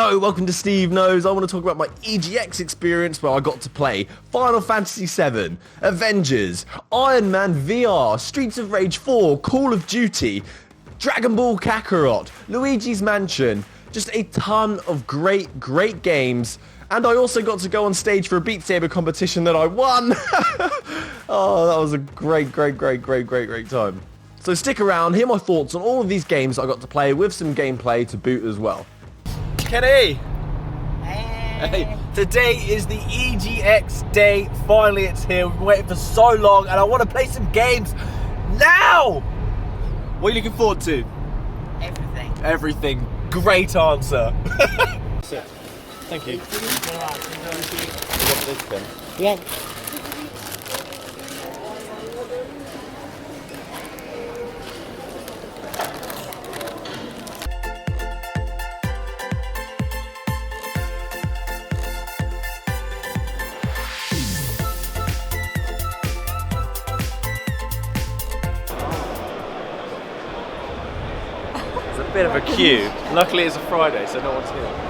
Yo, welcome to Steve Knows. I want to talk about my EGX experience where I got to play Final Fantasy VII, Avengers, Iron Man VR, Streets of Rage 4, Call of Duty, Dragon Ball Kakarot, Luigi's Mansion, just a ton of great games. And I also got to go on stage for a BeatSaber competition that I won. Oh, that was a great time. So stick around, hear my thoughts on all of these games I got to play with some gameplay to boot as well. Kenny! Hey! Today is the EGX day. Finally, it's here. We've been waiting for so long, and I want to play some games now! What are you looking forward to? Everything. Everything. Great answer. Thank you. Yeah. It's a bit of a queue. Luckily it's a Friday, so no one's here.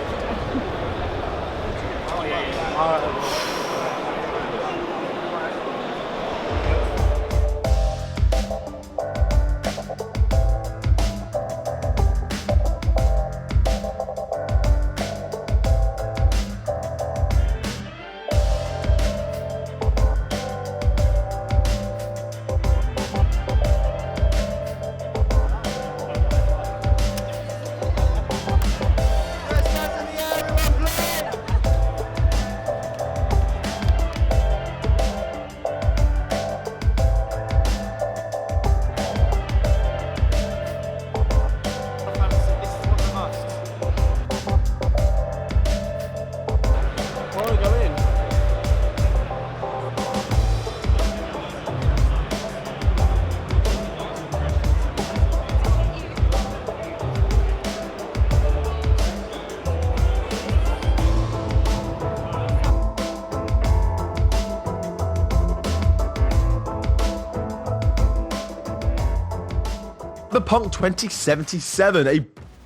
Cyberpunk 2077, a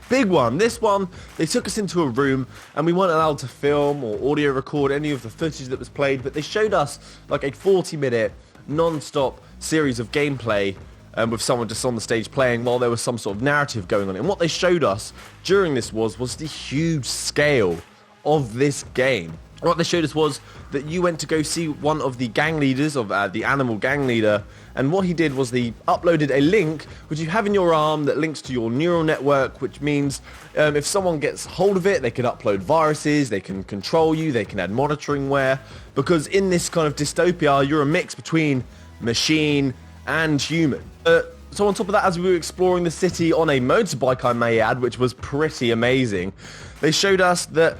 big one. This one, they took us into a room and we weren't allowed to film or audio record any of the footage that was played, but they showed us like a 40-minute non-stop series of gameplay with someone just on the stage playing while there was some sort of narrative going on. And what they showed us during this was the huge scale of this game. What they showed us was that you went to go see one of the gang leaders of the animal gang leader, and what he did was he uploaded a link which you have in your arm that links to your neural network, which means if someone gets hold of it, they can upload viruses, they can control you, they can add monitoring wear, because in this kind of dystopia, you're a mix between machine and human. So on top of that, as we were exploring the city on a motorbike, I may add, which was pretty amazing, they showed us that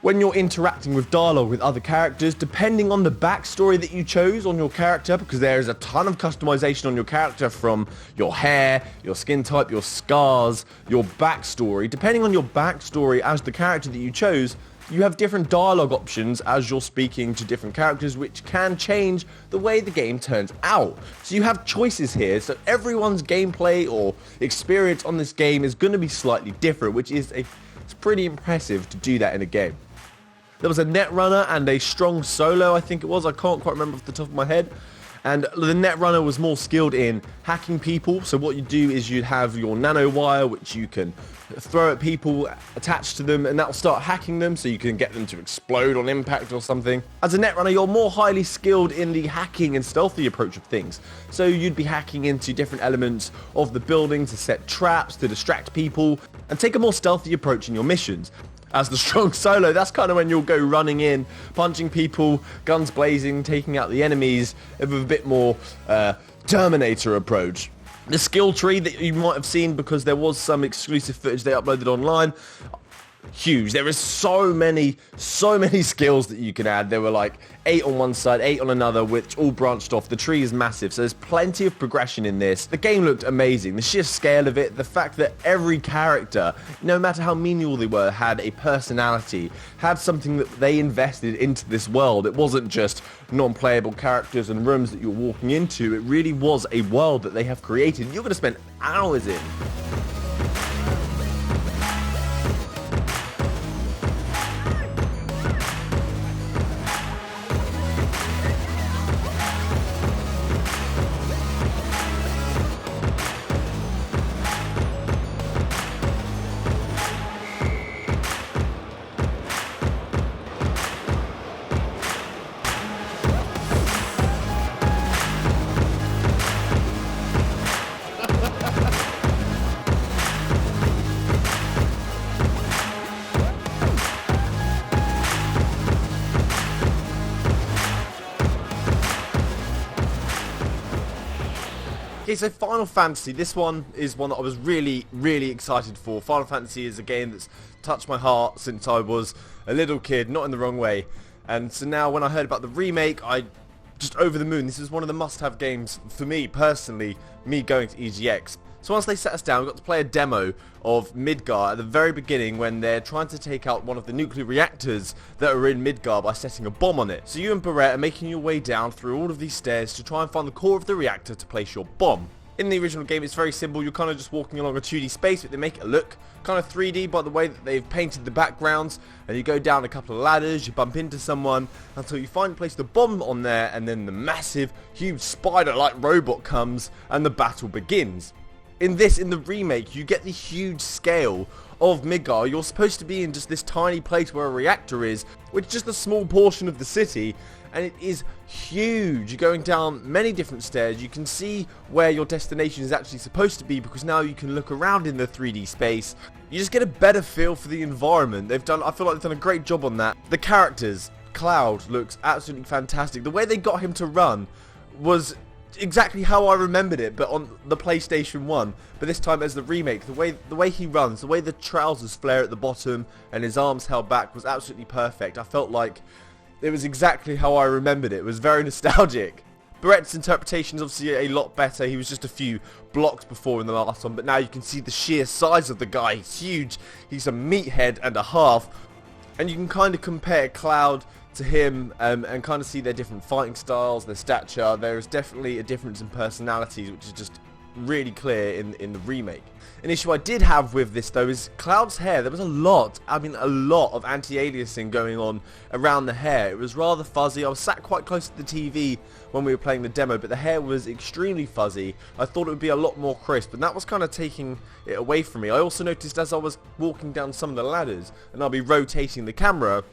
when you're interacting with dialogue with other characters, depending on the backstory that you chose on your character, because there is a ton of customization on your character, from your hair, your skin type, your scars, your backstory, depending on your backstory as the character that you chose, you have different dialogue options as you're speaking to different characters, which can change the way the game turns out. So you have choices here, so everyone's gameplay or experience on this game is going to be slightly different, which is it's pretty impressive to do that in a game. There was a Netrunner and a strong solo, I think it was. I can't quite remember off the top of my head. And the Netrunner was more skilled in hacking people. So what you do is you'd have your nanowire, which you can throw at people, attach to them, and that'll start hacking them so you can get them to explode on impact or something. As a Netrunner, you're more highly skilled in the hacking and stealthy approach of things. So you'd be hacking into different elements of the building to set traps, to distract people, and take a more stealthy approach in your missions. As the strong solo, that's kind of when you'll go running in, punching people, guns blazing, taking out the enemies with a bit more Terminator approach. The skill tree that you might have seen, because there was some exclusive footage they uploaded online, huge. There is so many skills that you can add. There were like 8 on one side, 8 on another, which all branched off. The tree is massive, so there's plenty of progression in this. The game looked amazing. The sheer scale of it, the fact that every character, no matter how menial they were, had a personality, had something that they invested into this world. It wasn't just non-playable characters and rooms that you're walking into. It really was a world that they have created. You're going to spend hours in. Okay, so Final Fantasy, this one is one that I was really, really excited for. Final Fantasy is a game that's touched my heart since I was a little kid, not in the wrong way. And so now when I heard about the remake, I just over the moon. This is one of the must-have games for me, personally, me going to EGX. So once they set us down, we got to play a demo of Midgar at the very beginning when they're trying to take out one of the nuclear reactors that are in Midgar by setting a bomb on it. So you and Barrett are making your way down through all of these stairs to try and find the core of the reactor to place your bomb. In the original game, it's very simple. You're kind of just walking along a 2D space, but they make it look kind of 3D by the way that they've painted the backgrounds. And you go down a couple of ladders, you bump into someone until you finally place the bomb on there, and then the massive, huge spider-like robot comes and the battle begins. In the remake, you get the huge scale of Midgar. You're supposed to be in just this tiny place where a reactor is, which is just a small portion of the city, and it is huge. You're going down many different stairs. You can see where your destination is actually supposed to be because now you can look around in the 3D space. You just get a better feel for the environment. I feel like they've done a great job on that. The characters, Cloud looks absolutely fantastic. The way they got him to run was exactly how I remembered it, but on the PlayStation 1, but this time as the remake. The way he runs, the way the trousers flare at the bottom and his arms held back was absolutely perfect. I felt like it was exactly how I remembered it. It was very nostalgic. Barrett's interpretation is obviously a lot better. He was just a few blocks before in the last one, but now you can see the sheer size of the guy. He's huge. He's a meathead and a half, and you can kind of compare Cloud to him and kind of see their different fighting styles, their stature. There is definitely a difference in personalities, which is just really clear in the remake. An issue I did have with this though is Cloud's hair. There was a lot of anti-aliasing going on around the hair. It was rather fuzzy. I was sat quite close to the TV when we were playing the demo, but the hair was extremely fuzzy. I thought it would be a lot more crisp, and that was kind of taking it away from me. I also noticed as I was walking down some of the ladders and I'll be rotating the camera,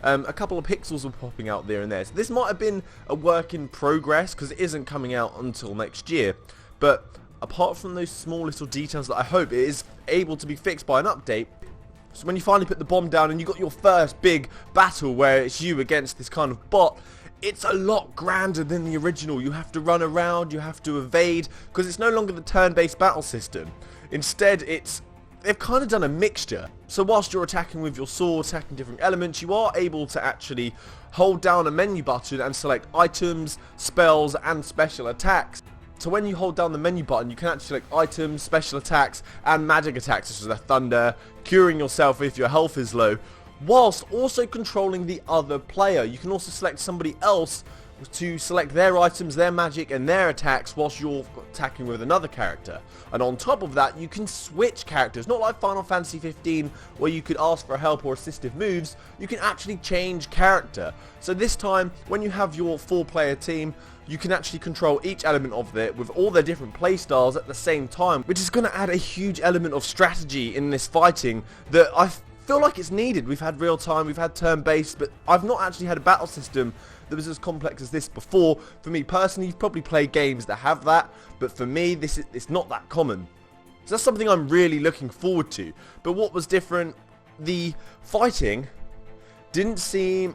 a couple of pixels were popping out there and there. So this might have been a work in progress because it isn't coming out until next year. But apart from those small little details that I hope it is able to be fixed by an update, so when you finally put the bomb down and you got your first big battle where it's you against this kind of bot, it's a lot grander than the original. You have to run around, you have to evade, because it's no longer the turn-based battle system. Instead, they've kind of done a mixture. So whilst you're attacking with your sword, attacking different elements, you are able to actually hold down a menu button and select items, spells, and special attacks. So when you hold down the menu button, you can actually select items, special attacks, and magic attacks, such as the thunder, curing yourself if your health is low, whilst also controlling the other player. You can also select somebody else to select their items, their magic, and their attacks whilst you're attacking with another character. And on top of that, you can switch characters. Not like Final Fantasy 15, where you could ask for help or assistive moves. You can actually change character. So this time, when you have your 4-player team, you can actually control each element of it with all their different playstyles at the same time, which is going to add a huge element of strategy in this fighting that I feel like it's needed. We've had real time, we've had turn-based, but I've not actually had a battle system that was as complex as this before. For me personally, you've probably played games that have that, but for me, it's not that common. So that's something I'm really looking forward to. But what was different, the fighting didn't seem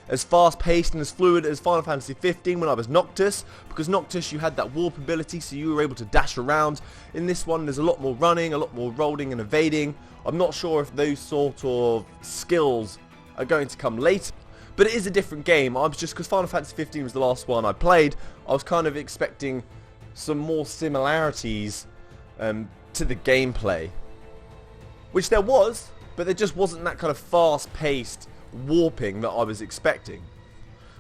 as fast-paced and as fluid as Final Fantasy 15 when I was Noctis, because Noctis you had that warp ability, so you were able to dash around. In this one there's a lot more running, a lot more rolling and evading. I'm not sure if those sort of skills are going to come later, but it is a different game. I was just, because Final Fantasy 15 was the last one I played, I was kind of expecting some more similarities to the gameplay, which there was, but there just wasn't that kind of fast-paced warping that I was expecting.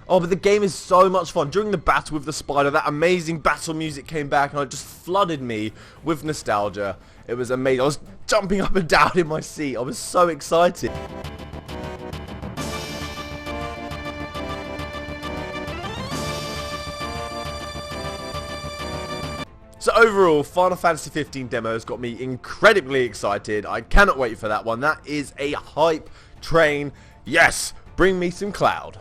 Oh, but the game is so much fun. During the battle with the spider, that amazing battle music came back and it just flooded me with nostalgia. It was amazing. I was jumping up and down in my seat. I was so excited. So overall, Final Fantasy 15 demo has got me incredibly excited. I cannot wait for that one. That is a hype train. Yes, bring me some Cloud.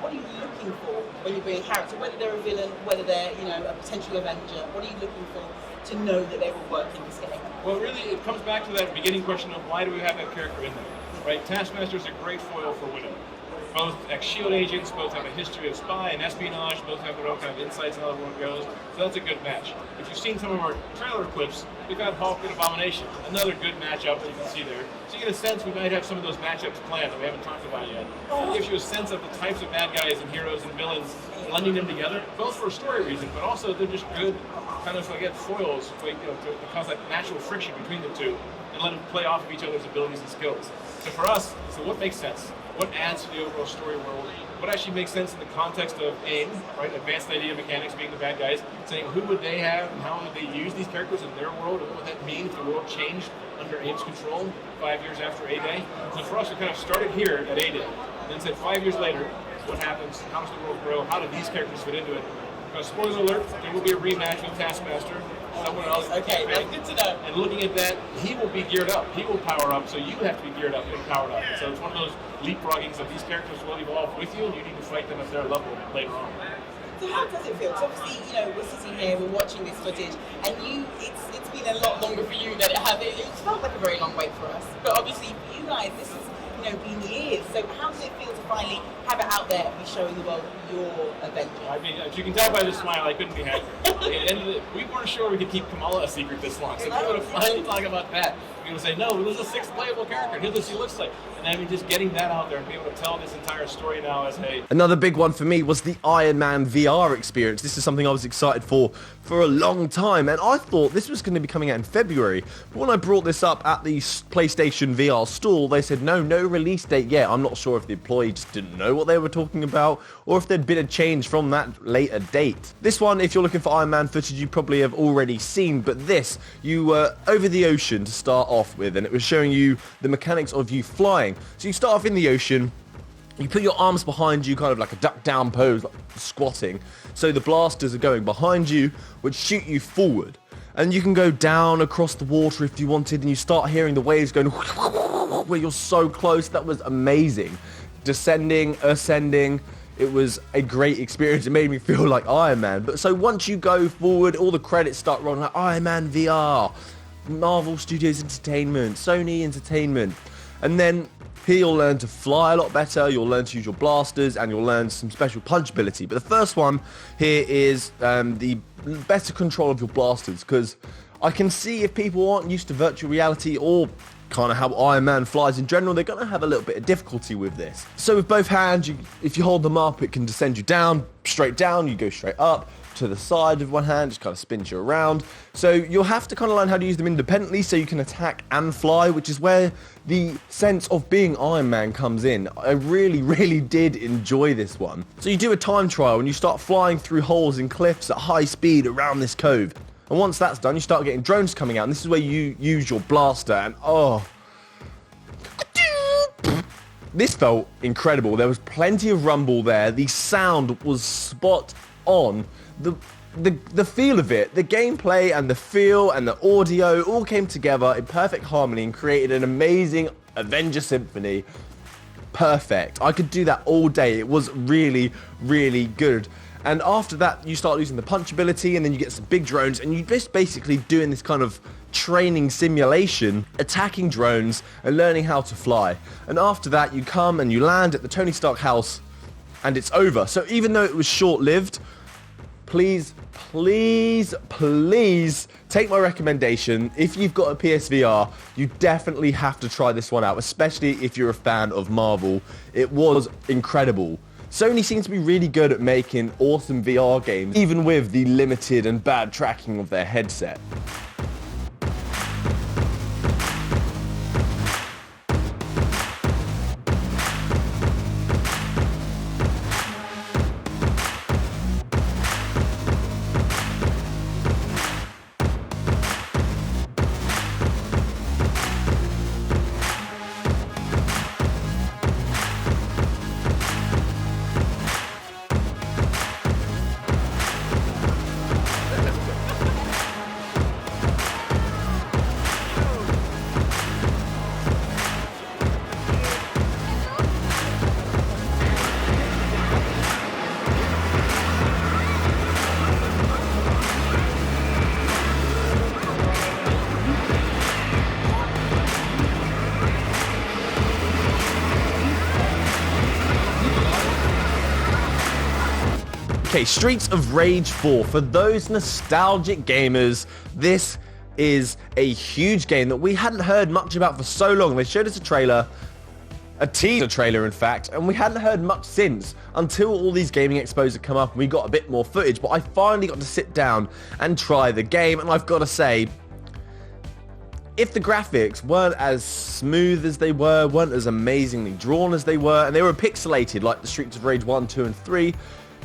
what are you looking for when you're being a character? Whether they're a villain, whether they're a potential Avenger, what are you looking for to know that they will work in this game? Well, really, it comes back to that beginning question of why do we have that character in there, right? Taskmaster is a great foil for Widow. Both ex-SHIELD agents, both have a history of spy and espionage, both have their own kind of insights on how the world goes, so that's a good match. If you've seen some of our trailer clips, we've got Hulk and Abomination, another good matchup that you can see there. So you get a sense we might have some of those matchups planned that we haven't talked about yet. It gives you a sense of the types of bad guys and heroes and villains, blending them together, both for a story reason, but also they're just good kind of, again, foils to cause that natural friction between the two and let them play off of each other's abilities and skills. So for us, so what makes sense? What adds to the overall story world? What actually makes sense in the context of AIM, right? Advanced Idea Mechanics being the bad guys, saying who would they have and how would they use these characters in their world, and what would that mean if the world changed under AIM's control 5 years after A-Day? So for us, we kind of started here at A-Day, and then said 5 years later, what happens? How does the world grow? How do these characters fit into it? Spoiler alert, there will be a rematch with Taskmaster. Someone else. Okay, that's good to know. And looking at that, he will be geared up. He will power up, so you have to be geared up and powered up. So it's one of those leapfroggings of these characters will evolve with you, and you need to fight them at their level later on. So how does it feel? Because obviously, we're sitting here, we're watching this footage, and it's been a lot longer for you than it has. It felt like a very long wait for us. But obviously, for you guys, this has been years. So how does it feel to finally have it out there and be showing the world your Avengers? I mean, as you can tell by the smile, I couldn't be happier. At the end of the, we weren't sure we could keep Kamala a secret this long. So we would have finally talk about that. We would say, no, there's a sixth playable character. Here's what she looks like. And I mean, just getting that out there and being able to tell this entire story now as a... Another big one for me was the Iron Man VR experience. This is something I was excited for a long time, and I thought this was going to be coming out in February. But when I brought this up at the PlayStation VR stall, they said no release date yet. I'm not sure if the employee just didn't know what they were talking about, or if there'd been a change from that later date. This one, if you're looking for Iron Man footage, you probably have already seen, but this, you were over the ocean to start off with, and it was showing you the mechanics of you flying. So you start off in the ocean, you put your arms behind you, kind of like a duck down pose, like squatting, so the blasters are going behind you, which shoot you forward. And you can go down across the water if you wanted, and you start hearing the waves going where you're so close. That was amazing. Descending, ascending, it was a great experience. It made me feel like Iron Man. But so once you go forward, all the credits start rolling, like Iron Man VR, Marvel Studios Entertainment, Sony Entertainment, and then here you'll learn to fly a lot better, you'll learn to use your blasters, and you'll learn some special punch ability. But the first one here is the better control of your blasters, because I can see if people aren't used to virtual reality or kind of how Iron Man flies in general, they're going to have a little bit of difficulty with this. So with both hands, if you hold them up, it can descend you down, you go straight up, to the side of one hand, just kind of spins you around. So you'll have to kind of learn how to use them independently so you can attack and fly, which is where the sense of being Iron Man comes in. I really did enjoy this one. So you do a time trial and you start flying through holes in cliffs at high speed around this cove. And once that's done, you start getting drones coming out, and this is where you use your blaster, and this felt incredible. There was plenty of rumble there. The sound was spot on. The feel of it, the gameplay and the feel and the audio all came together in perfect harmony and created an amazing Avenger symphony. Perfect. I could do that all day. It was really good. And after that, you start using the punch ability, and then you get some big drones, and you're just basically doing this kind of training simulation, attacking drones and learning how to fly. And after that, you come and you land at the Tony Stark house, and it's over. So even though it was short-lived, please take my recommendation. If you've got a PSVR, you definitely have to try this one out, especially if you're a fan of Marvel. It was incredible. Sony seems to be really good at making awesome VR games, even with the limited and bad tracking of their headset. Okay, Streets of Rage 4. For those nostalgic gamers, this is a huge game that we hadn't heard much about for so long. They showed us a trailer, a teaser trailer in fact, and we hadn't heard much since until all these gaming expos had come up and we got a bit more footage. But I finally got to sit down and try the game, and I've got to say, if the graphics weren't as smooth as they weren't as amazingly drawn as they were, and they were pixelated like the Streets of Rage 1, 2, and 3,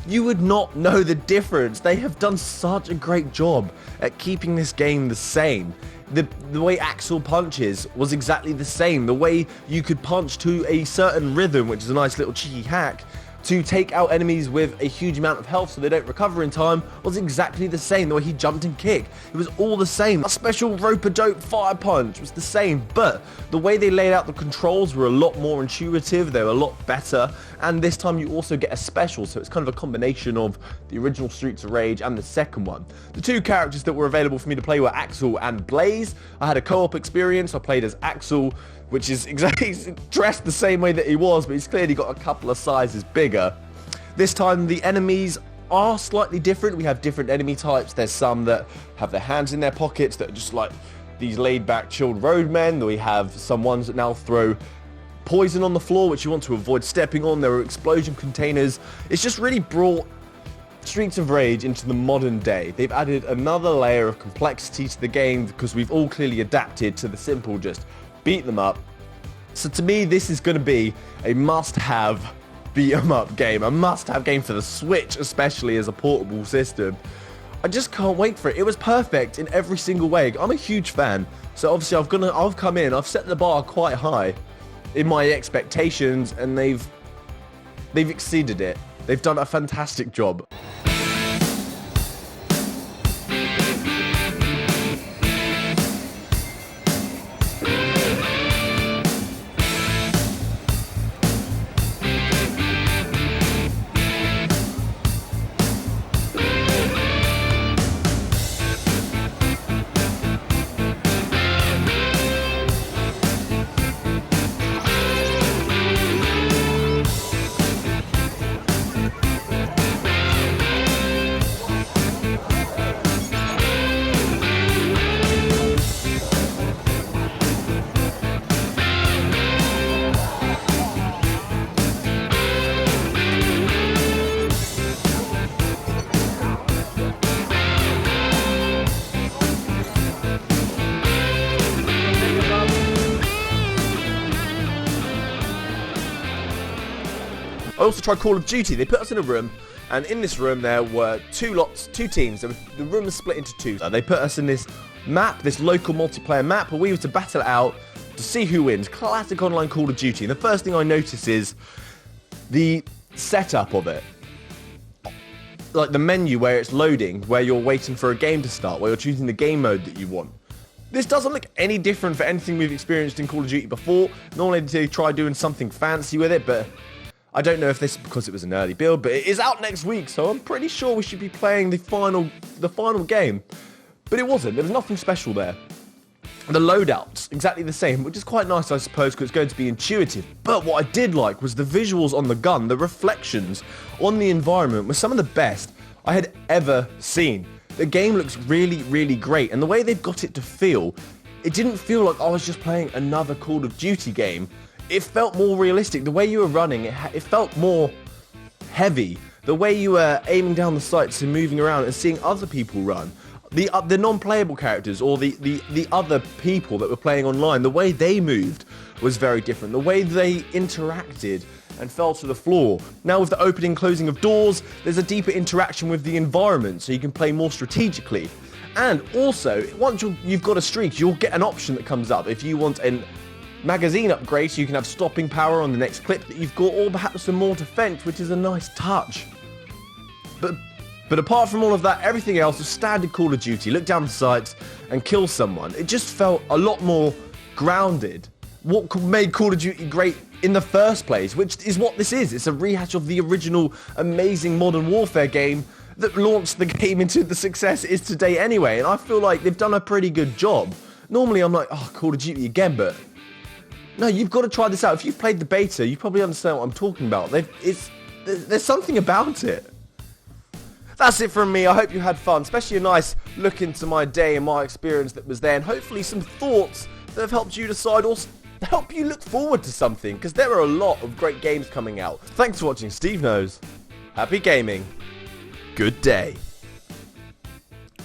you would not know the difference. They have done such a great job at keeping this game the same. The way Axel punches was exactly the same. The way you could punch to a certain rhythm, which is a nice little cheeky hack, to take out enemies with a huge amount of health so they don't recover in time, was exactly the same. The way he jumped and kicked, it was all the same. A special rope-a-dope fire punch was the same, but the way they laid out the controls were a lot more intuitive, they were a lot better, and this time you also get a special, so it's kind of a combination of the original Streets of Rage and the second one. The two characters that were available for me to play were Axel and Blaze. I had a co-op experience. I played as Axel, which is exactly dressed the same way that he was, but he's clearly got a couple of sizes bigger. This time the enemies are slightly different. We have different enemy types. There's some that have their hands in their pockets that are just like these laid-back, chilled roadmen. We have some ones that now throw poison on the floor, which you want to avoid stepping on. There are explosion containers. It's just really brought Streets of Rage into the modern day. They've added another layer of complexity to the game because we've all clearly adapted to the simple just beat them up. So to me, this is going to be a must-have beat 'em up game, a must-have game for the Switch, especially as a portable system. I just can't wait for it. It was perfect in every single way. I'm a huge fan, so obviously I've come in, I've set the bar quite high in my expectations, and they've exceeded it. They've done a fantastic job. I also tried Call of Duty. They put us in a room, and in this room there were two teams. The room was split into two. They put us in this map, this local multiplayer map, where we were to battle it out to see who wins. Classic online Call of Duty. And the first thing I notice is the setup of it. Like the menu where it's loading, where you're waiting for a game to start, where you're choosing the game mode that you want. This doesn't look any different for anything we've experienced in Call of Duty before. Normally they try doing something fancy with it, but I don't know if this is because it was an early build, but it is out next week, so I'm pretty sure we should be playing the final game. But it wasn't. There was nothing special there. The loadouts, exactly the same, which is quite nice, I suppose, because it's going to be intuitive. But what I did like was the visuals on the gun, the reflections on the environment were some of the best I had ever seen. The game looks really, really great, and the way they've got it to feel, it didn't feel like I was just playing another Call of Duty game. It felt more realistic. The way you were running, it felt more heavy. The way you were aiming down the sights and moving around and seeing other people run. The non-playable characters or the other people that were playing online, the way they moved was very different. The way they interacted and fell to the floor. Now with the opening and closing of doors, there's a deeper interaction with the environment, so you can play more strategically. And also, once you've got a streak, you'll get an option that comes up if you want an magazine upgrade, so you can have stopping power on the next clip that you've got, or perhaps some more defense, which is a nice touch. But apart from all of that, everything else was standard Call of Duty. Look down the sights and kill someone. It just felt a lot more grounded. What made Call of Duty great in the first place, which is what this is. It's a rehash of the original amazing Modern Warfare game that launched the game into the success it is today anyway, and I feel like they've done a pretty good job. Normally I'm like, oh, Call of Duty again, but no, you've got to try this out. If you've played the beta, you probably understand what I'm talking about. There's something about it. That's it from me. I hope you had fun, especially a nice look into my day and my experience that was there, and hopefully some thoughts that have helped you decide or help you look forward to something, because there are a lot of great games coming out. Thanks for watching. Steve knows. Happy gaming. Good day.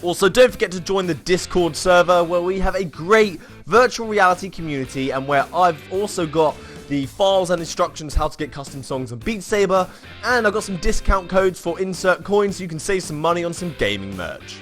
Also, don't forget to join the Discord server, where we have a great virtual reality community, and where I've also got the files and instructions how to get custom songs on BeatSaber, and I've got some discount codes for insert coins so you can save some money on some gaming merch.